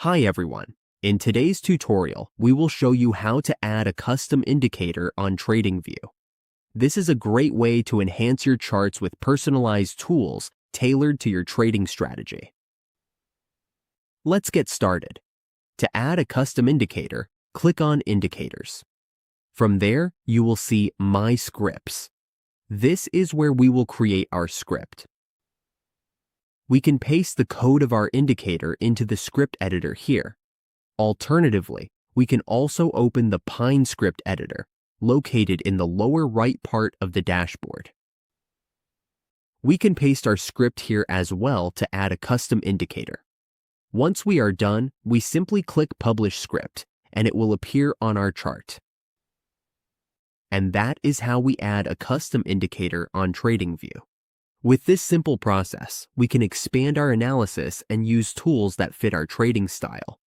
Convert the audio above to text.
Hi everyone. In today's tutorial, we will show you how to add a custom indicator on Tradingview. This is a great way to enhance your charts with personalized tools tailored to your trading strategy. Let's get started. To add a custom indicator, click on Indicators. From there, you will see My Scripts. This is where we will create our script. We can paste the code of our indicator into the script editor here. Alternatively, we can also open the Pine script editor, located in the lower right part of the dashboard. We can paste our script here as well to add a custom indicator. Once we are done, we simply click Publish Script, and it will appear on our chart. And that is how we add a custom indicator on Tradingview. With this simple process, we can expand our analysis and use tools that fit our trading style.